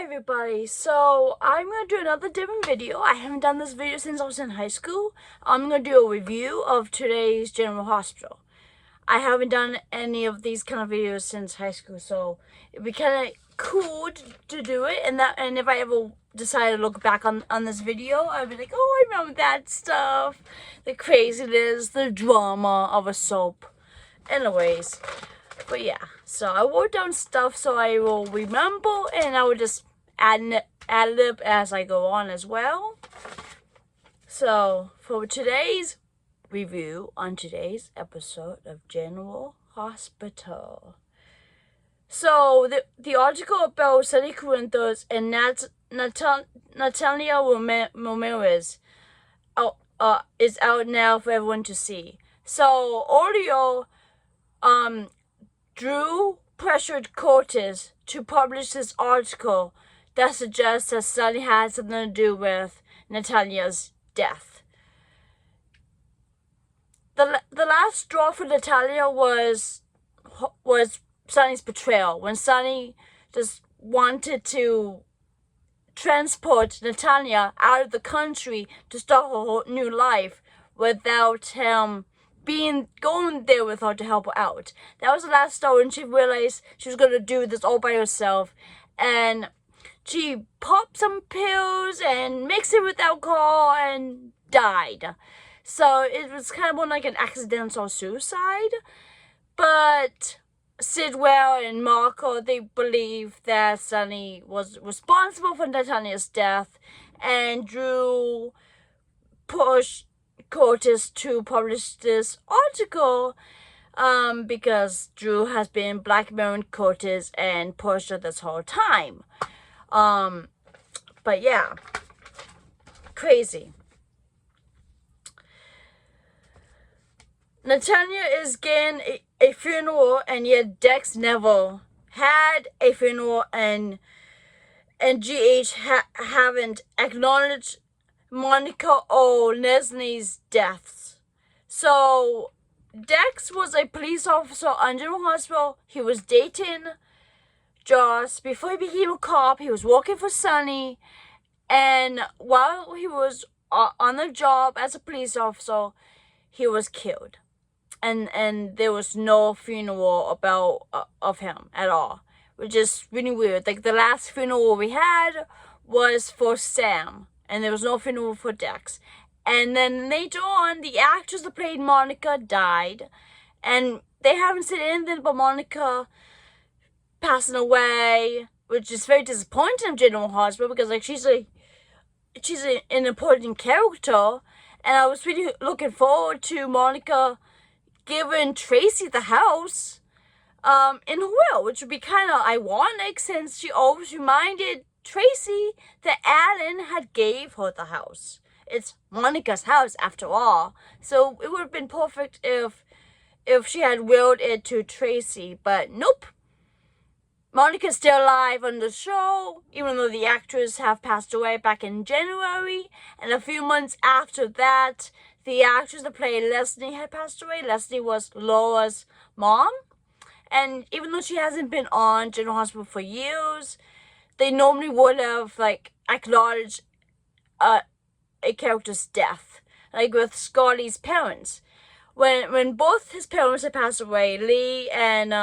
everybody, so I'm going to do another different video. I haven't done this video since I was in high school. I'm going to do a review of today's General Hospital. I haven't done any of these kind of videos since high school, so it'd be kind of cool to do it. And if I ever decide to look back on this video, I'd be like, oh, I remember that stuff. The craziness, the drama of a soap. Anyways. But yeah, so I wrote down stuff so I will remember, and I will just ad lib as I go on as well. So for today's review on today's episode of General Hospital. So the article about Sunny Corinthos and Natalia Ramirez is out now for everyone to see. So earlier, Drew pressured Curtis to publish this article that suggests that Sunny had something to do with Natalia's death. The last straw for Natalia was Sunny's betrayal, when Sunny just wanted to transport Natalia out of the country to start her whole new life without him going there with her to help her out. That was the last straw when she realized she was going to do this all by herself. And she popped some pills and mixed it with alcohol and died. So it was kind of more like an accidental suicide. But Sidwell and Marco, they believe that Sunny was responsible for Natalia's death. And Drew pushed Curtis to publish this article because Drew has been blackmailing Curtis and Portia this whole time. But yeah, crazy. Natalia is getting a funeral, and yet Dex never had a funeral, and GH haven't acknowledged Monica or Leslie's deaths. So Dex was a police officer on General Hospital. He was dating Joss before he became a cop. He was working for Sunny, and while he was on the job as a police officer, he was killed, and there was no funeral of him at all, which is really weird. Like, the last funeral we had was for Sam, and there was no funeral for Dex. And then later on, the actress that played Monica died. And they haven't said anything about Monica passing away, which is very disappointing of General Hospital, because like she's an important character. And I was really looking forward to Monica giving Tracy the house in her will, which would be kind of ironic, since she always reminded Tracy that Alan had gave her the house. It's Monica's house after all. So it would have been perfect if she had willed it to Tracy, but nope. Monica's still alive on the show, even though the actress have passed away back in January. And a few months after that, the actress that played Leslie had passed away. Leslie was Laura's mom. And even though she hasn't been on General Hospital for years, they normally would have, like, acknowledged a character's death. Like with Scotty's parents. When both his parents had passed away, Lee and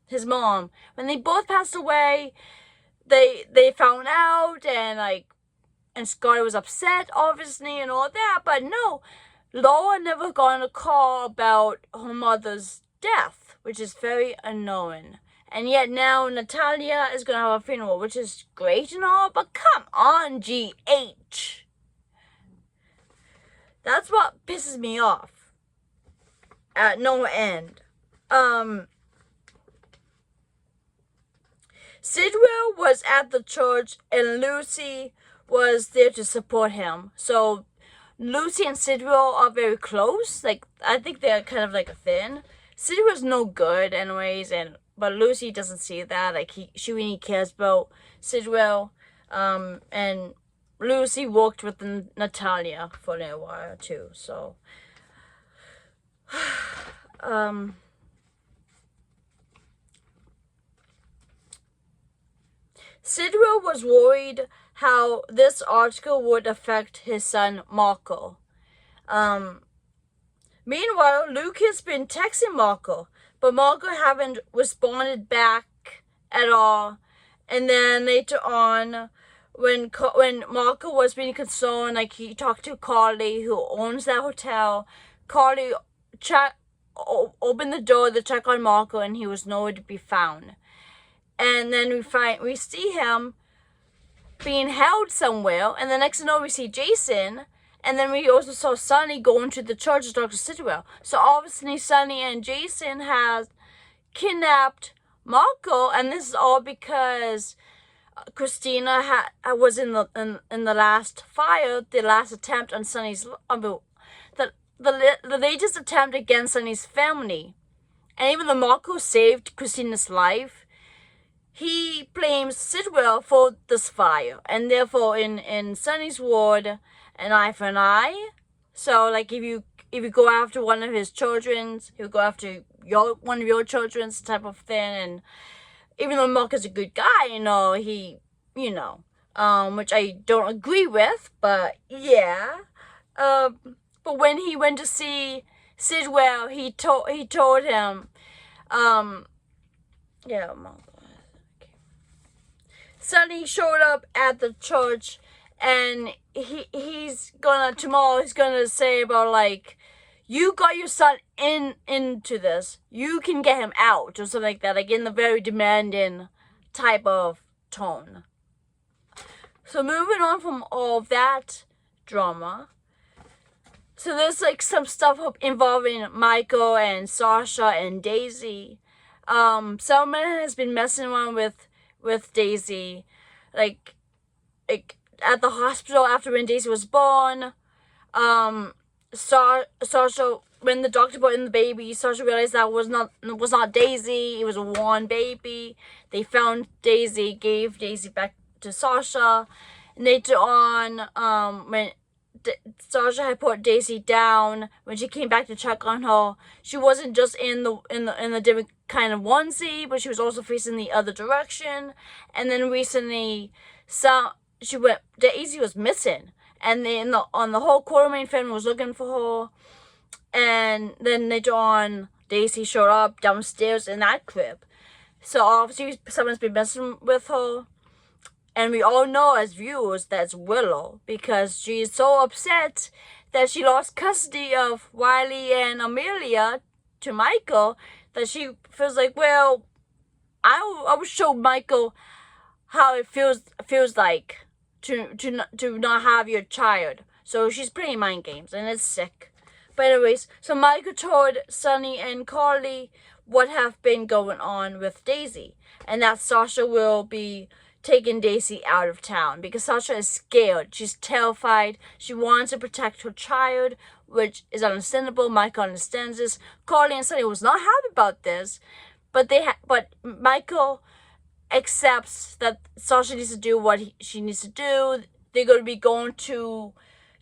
his mom, when they both passed away, they found out, and Scotty was upset, obviously, and all that. But no, Laura never got a call about her mother's death, which is very annoying. And yet now Natalia is going to have a funeral, which is great and all, but come on, GH. That's what pisses me off at no end. Sidwell was at the church, and Lucy was there to support him. So Lucy and Sidwell are very close. Like, I think they're kind of like a thing. Sidwell's no good anyways, but Lucy doesn't see that. Like, she really cares about Sidwell. And Lucy worked with Natalia for a little while too. So, Sidwell was worried how this article would affect his son Marco. Meanwhile, Luke has been texting Marco, but Marco haven't responded back at all. And then later on, when Marco was being concerned, like he talked to Carly, who owns that hotel. Carly opened the door to check on Marco, and he was nowhere to be found. And then we see him being held somewhere, and the next thing you know, we see Jason. And then we also saw Sonny going to the church with Dr. Sidwell. So obviously Sonny and Jason has kidnapped Marco, and this is all because Christina was in the last fire, the last attempt on Sonny's, the latest attempt against Sonny's family. And even though Marco saved Christina's life, he blames Sidwell for this fire, and therefore in Sonny's ward, an eye for an eye. So like if you go after one of his children, he'll go after one of your children's type of thing. And even though Mark is a good guy, which I don't agree with, but yeah. But when he went to see Sidwell, he told him, Sonny showed up at the church, and he's gonna say about like, you got your son into this, you can get him out, or something like that, like in the very demanding type of tone. So moving on from all of that drama, so there's like some stuff involving Michael and Sasha and Daisy. Selman has been messing around with Daisy, like at the hospital after when Daisy was born. Sasha, when the doctor brought in the baby, Sasha realized that was not Daisy. It was a Juan baby. They found Daisy, gave Daisy back to Sasha. And later on, when Sasha had put Daisy down, when she came back to check on her, she wasn't just in the different kind of onesie, but she was also facing the other direction. And then recently, Daisy was missing, and on the whole Quartermain family was looking for her. And then later on, Daisy showed up downstairs in that crib. So obviously someone's been messing with her, and we all know as viewers that's Willow, because she's so upset that she lost custody of Wiley and Amelia to Michael, that she feels like, well, I will show Michael how it feels like to not have your child. So she's playing mind games, and it's sick. But anyways, so Michael told Sonny and Carly what have been going on with Daisy, and that Sasha will be taking Daisy out of town because Sasha is scared. She's terrified. She wants to protect her child, which is understandable. Michael understands this. Carly and Sonny was not happy about this, but Michael accepts that Sasha needs to do what she needs to do. They're going to be going to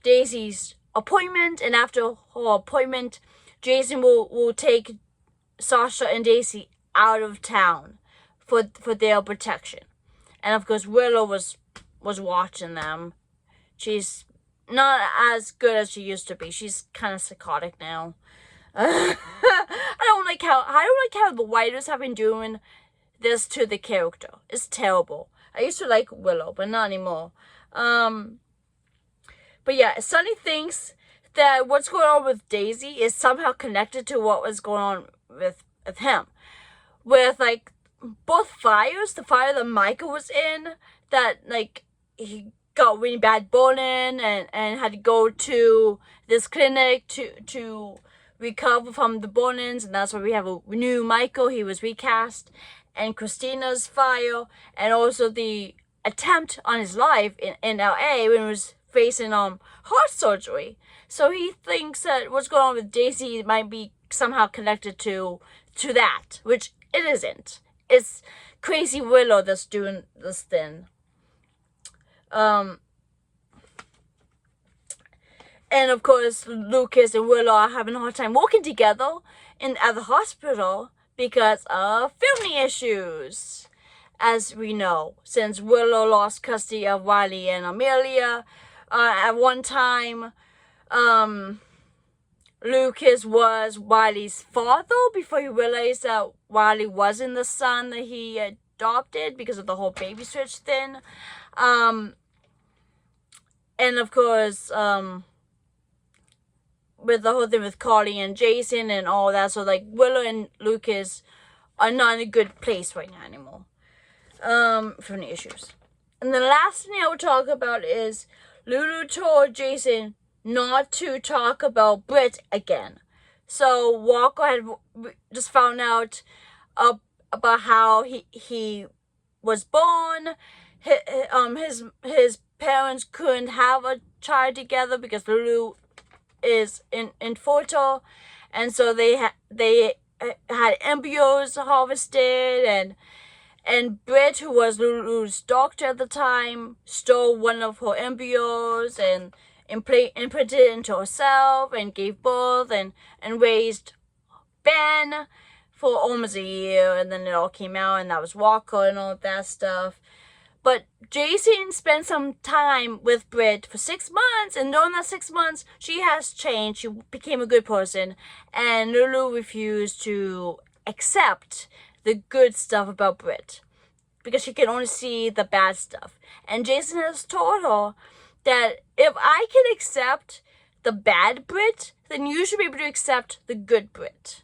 Daisy's appointment, and after her appointment, Jason will take Sasha and Daisy out of town for their protection. And of course, Willow was watching them. She's not as good as she used to be. She's kind of psychotic now. I don't like how the writers have been doing this to the character. It's terrible. I used to like Willow, but not anymore. But yeah, Sonny thinks that what's going on with Daisy is somehow connected to what was going on with him. With like both fires, the fire that Michael was in, that like he got really bad burning and had to go to this clinic to recover from the burnings, and that's why we have a new Michael. He was recast. And Christina's fire, and also the attempt on his life in LA when he was facing heart surgery. So he thinks that what's going on with Daisy might be somehow connected to that, which it isn't. It's crazy Willow that's doing this thing. And of course, Lucas and Willow are having a hard time working together at the hospital because of family issues. as we know, since Willow lost custody of Wiley and Amelia. At one time, Lucas was Wiley's father before he realized that Wiley wasn't the son that he adopted because of the whole baby switch thing. And of course, with the whole thing with Carly and Jason and all that, so like Willow and Lucas are not in a good place right now anymore. From the issues. And the last thing I will talk about is Lulu told Jason not to talk about Britt again. So Walker had just found out about how he was born. His parents couldn't have a child together because Lulu is infertile, and so they had embryos harvested, and Britt, who was Lulu's doctor at the time, stole one of her embryos and implanted it into herself and gave birth and raised Ben for almost a year, and then it all came out, and that was Walker and all of that stuff. But Jason spent some time with Britt for 6 months, and during that 6 months, she has changed. She became a good person, and Lulu refused to accept the good stuff about Britt because she can only see the bad stuff. And Jason has told her that if I can accept the bad Britt, then you should be able to accept the good Britt.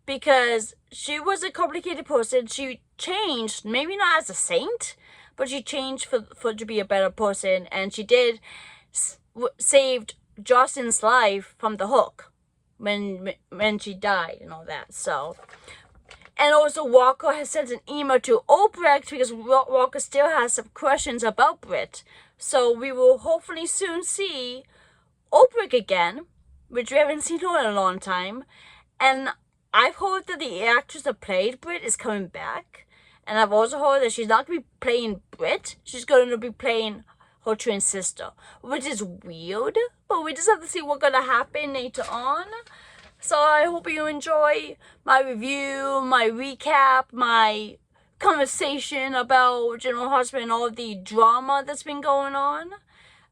Because she was a complicated person. She changed, maybe not as a saint, but she changed for to be a better person. And she did saved Justin's life from the hook when she died and all that. So, and also Walker has sent an email to Albrecht because Walker still has some questions about Britt. So we will hopefully soon see Albrecht again, which we haven't seen her in a long time. And I've heard that the actress that played Britt is coming back. And I've also heard that she's not going to be playing Britt. She's going to be playing her twin sister, which is weird. But we just have to see what's going to happen later on. So I hope you enjoy my review, my recap, my conversation about General Hospital and all the drama that's been going on.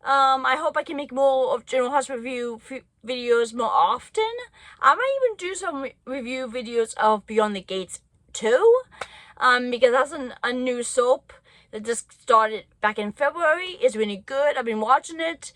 I hope I can make more of General Hospital review videos more often. I might even do some review videos of Beyond the Gates too, because that's a new soap that just started back in February. It's really good. I've been watching it.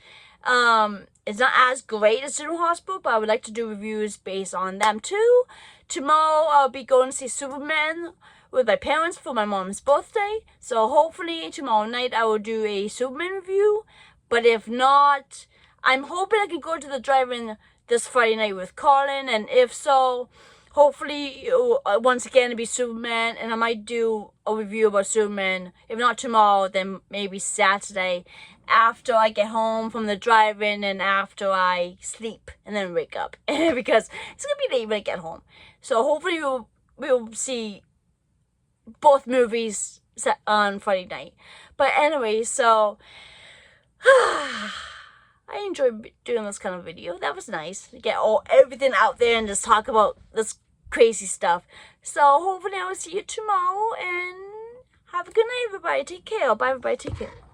It's not as great as General Hospital, but I would like to do reviews based on them too. Tomorrow I'll be going to see Superman with my parents for my mom's birthday. So hopefully tomorrow night I will do a Superman review. But if not, I'm hoping I can go to the drive-in this Friday night with Colin. And if so, hopefully once again it'll be Superman. And I might do a review about Superman. If not tomorrow, then maybe Saturday after I get home from the drive-in and after I sleep and then wake up. Because it's going to be late when I get home. So hopefully we'll see both movies set on Friday night. But anyway, so I enjoyed doing this kind of video. That was nice to get everything out there and just talk about this crazy stuff. So hopefully I will see you tomorrow, and have a good night, everybody. Take care. Bye, everybody. Take care.